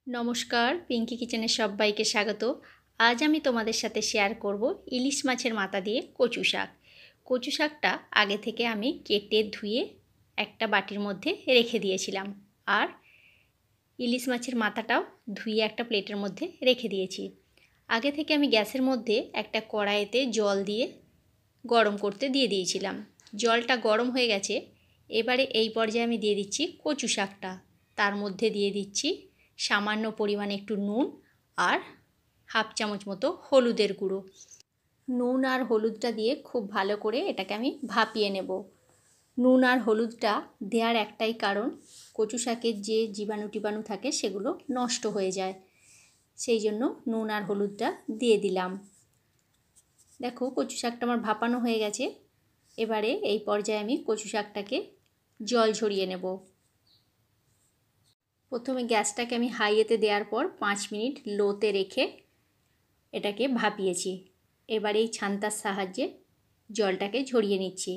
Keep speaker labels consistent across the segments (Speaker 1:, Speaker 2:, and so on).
Speaker 1: নমস্কার, পিঙ্কি কিচেনের সবাইকে স্বাগত। আজ আমি তোমাদের সাথে শেয়ার করব ইলিশ মাছের মাথা দিয়ে কচু শাক। কচু শাকটা আগে থেকে আমি কেটে ধুয়ে একটা বাটির মধ্যে রেখে দিয়েছিলাম, আর ইলিশ মাছের মাথাটাও ধুয়ে একটা প্লেটের মধ্যে রেখে দিয়েছি। আগে থেকে আমি গ্যাসের মধ্যে একটা কড়াইতে জল দিয়ে গরম করতে দিয়ে দিয়েছিলাম। জলটা গরম হয়ে গেছে। এবারে এই পর্যায়ে আমি দিয়ে দিচ্ছি কচু শাকটা। তার মধ্যে দিয়ে দিচ্ছি সামান্য পরিমাণে একটু নুন আর হাফ চামচ মতো হলুদের গুঁড়ো। নুন আর হলুদটা দিয়ে খুব ভালো করে এটাকে আমি ভাপিয়ে নেব। নুন আর হলুদটা দেওয়ার একটাই কারণ, কচু শাকের যে জীবাণু থাকে সেগুলো নষ্ট হয়ে যায়, সেই জন্য নুন আর হলুদটা দিয়ে দিলাম। দেখো, কচু শাকটা আমার ভাপানো হয়ে গেছে। এবারে এই পর্যায়ে আমি কচু শাকটাকে জল ঝরিয়ে নেব। প্রথমে গ্যাসটাকে আমি হাইয়েতে দেওয়ার পর 5 মিনিট লোতে রেখে এটাকে ভাপিয়েছি। এবার এই ছান্তার সাহায্যে জলটাকে ঝরিয়ে নিচ্ছি।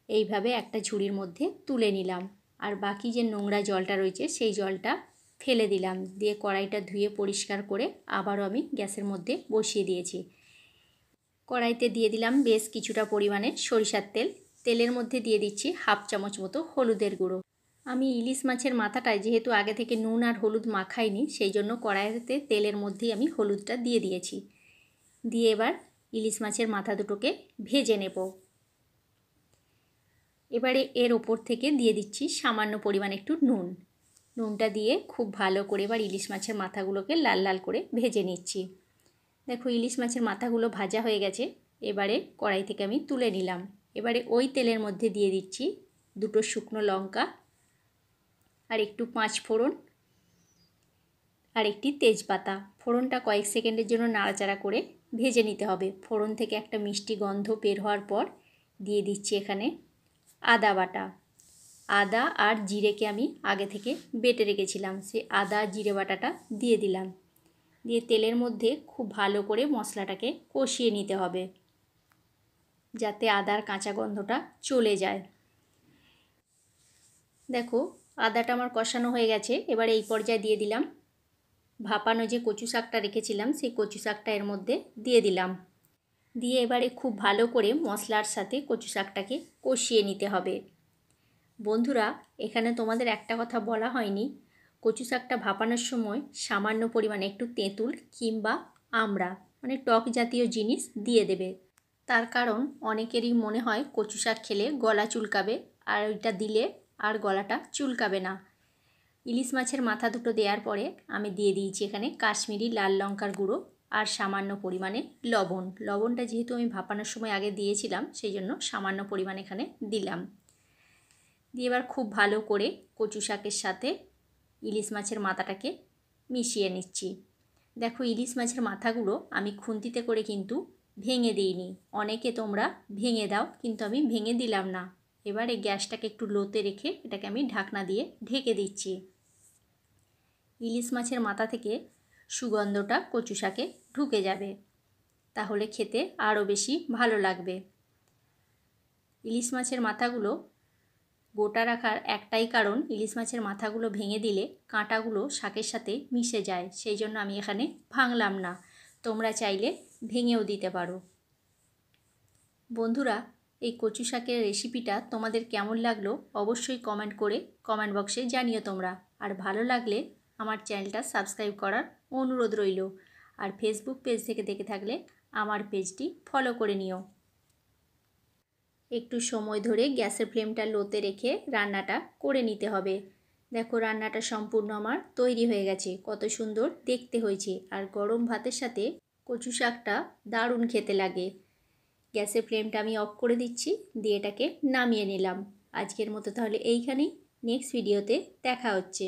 Speaker 1: এইভাবে একটা ঝুড়ির মধ্যে তুলে নিলাম, আর বাকি যে নোংরা জলটা রয়েছে সেই জলটা ফেলে দিলাম। দিয়ে কড়াইটা ধুয়ে পরিষ্কার করে আবারও আমি গ্যাসের মধ্যে বসিয়ে দিয়েছি। কড়াইতে দিয়ে দিলাম বেশ কিছুটা পরিমাণে সরিষার তেল। তেলের মধ্যে দিয়ে দিচ্ছি হাফ চামচ মতো হলুদের গুঁড়ো। আমি ইলিশ মাছের মাথাটায় যেহেতু আগে থেকে নুন আর হলুদ মাখাইনি, সেই জন্য কড়াইতে তেলের মধ্যেই আমি হলুদটা দিয়ে দিয়েছি। দিয়ে এবার ইলিশ মাছের মাথা দুটোকে ভেজে নেব। এবারে এর ওপর থেকে দিয়ে দিচ্ছি সামান্য পরিমাণে একটু নুন। নুনটা দিয়ে খুব ভালো করে এবার ইলিশ মাছের মাথাগুলোকে লাল লাল করে ভেজে নিচ্ছি। দেখো, ইলিশ মাছের মাথাগুলো ভাজা হয়ে গেছে। এবারে কড়াই থেকে আমি তুলে নিলাম। এবারে ওই তেলের মধ্যে দিয়ে দিচ্ছি 2টো শুকনো লঙ্কা আর একটু 5 ফোড়ন আর একটি তেজপাতা। ফোড়নটা কয়েক সেকেন্ডের জন্য নাড়াচাড়া করে ভেজে নিতে হবে। ফোড়ন থেকে একটা মিষ্টি গন্ধ বের হওয়ার পর দিয়ে দিচ্ছি এখানে আদা বাটা। আদা আর জিরেকে আমি আগে থেকে বেটে রেখেছিলাম, সেই আদা জিরে বাটাটা দিয়ে দিলাম। দিয়ে তেলের মধ্যে খুব ভালো করে মশলাটাকে কষিয়ে নিতে হবে, যাতে আদার কাঁচা গন্ধটা চলে যায়। দেখো, আদাটা আমার কষানো হয়ে গেছে। এবার এই পর্যায়ে দিয়ে দিলাম ভাপানো যে কচু শাকটা রেখেছিলাম, সেই কচু শাকটা এর মধ্যে দিয়ে দিলাম। দিয়ে এবারে খুব ভালো করে মশলার সাথে কচু শাকটাকে কষিয়ে নিতে হবে। বন্ধুরা, এখানে তোমাদের একটা কথা বলা হয়নি, কচু শাকটা ভাপানোর সময় সামান্য পরিমাণে একটু তেঁতুল কিংবা আমড়া মানে টক জাতীয় জিনিস দিয়ে দেবে। তার কারণ অনেকেরই মনে হয় কচু শাক খেলে গলা চুলকাবে, আর ওইটা দিলে আর গলাটা চুলকাবে না। ইলিশ মাছের মাথা দুটো দেওয়ার পরে আমি দিয়ে দিয়েছি এখানে কাশ্মীরি লাল লঙ্কার গুঁড়ো আর সামান্য পরিমাণে লবণ। লবণটা যেহেতু আমি ভাপানোর সময় আগে দিয়েছিলাম, সেই জন্য সামান্য পরিমাণে এখানে দিলাম। দিয়ে এবার খুব ভালো করে কচু শাকের সাথে ইলিশ মাছের মাথাটাকে মিশিয়ে নিচ্ছি। দেখো, ইলিশ মাছের মাথাগুলো আমি খুন্তিতে করে কিন্তু ভেঙে দিইনি। অনেকে তোমরা ভেঙে দাও, কিন্তু আমি ভেঙে দিলাম না। এবার এই গ্যাসটাকে একটু লোতে রেখে এটাকে আমি ঢাকনা দিয়ে ঢেকে দিচ্ছি। ইলিশ মাছের মাথা থেকে সুগন্ধটা কচু শাকে ঢুকে যাবে, তাহলে খেতে আরও বেশি ভালো লাগবে। ইলিশ মাছের মাথাগুলো গোটা রাখার একটাই কারণ, ইলিশ মাছের মাথাগুলো ভেঙে দিলে কাঁটাগুলো শাকের সাথে মিশে যায়, সেই জন্য আমি এখানে ভাঙলাম না। তোমরা চাইলে ভেঙেও দিতে পারো। বন্ধুরা, এই কচু শাকের রেসিপিটা তোমাদের কেমন লাগলো অবশ্যই কমেন্ট করে কমেন্ট বক্সে জানিও তোমরা। আর ভালো লাগলে আমার চ্যানেলটা সাবস্ক্রাইব করার অনুরোধ রইল। আর ফেসবুক পেজ থেকে দেখে থাকলে আমার পেজটি ফলো করে নিও। একটু সময় ধরে গ্যাসের ফ্লেমটা লোতে রেখে রান্নাটা করে নিতে হবে। দেখো, রান্নাটা সম্পূর্ণ আমার তৈরি হয়ে গেছে। কত সুন্দর দেখতে হয়েছে, আর গরম ভাতের সাথে কচু শাকটা দারুণ খেতে লাগে। গ্যাসের ফ্লেমটা আমি অফ করে দিচ্ছি, দিয়ে এটাকে নামিয়ে নিলাম। আজকের মতো তাহলে এইখানেই। নেক্সট ভিডিওতে দেখা হচ্ছে।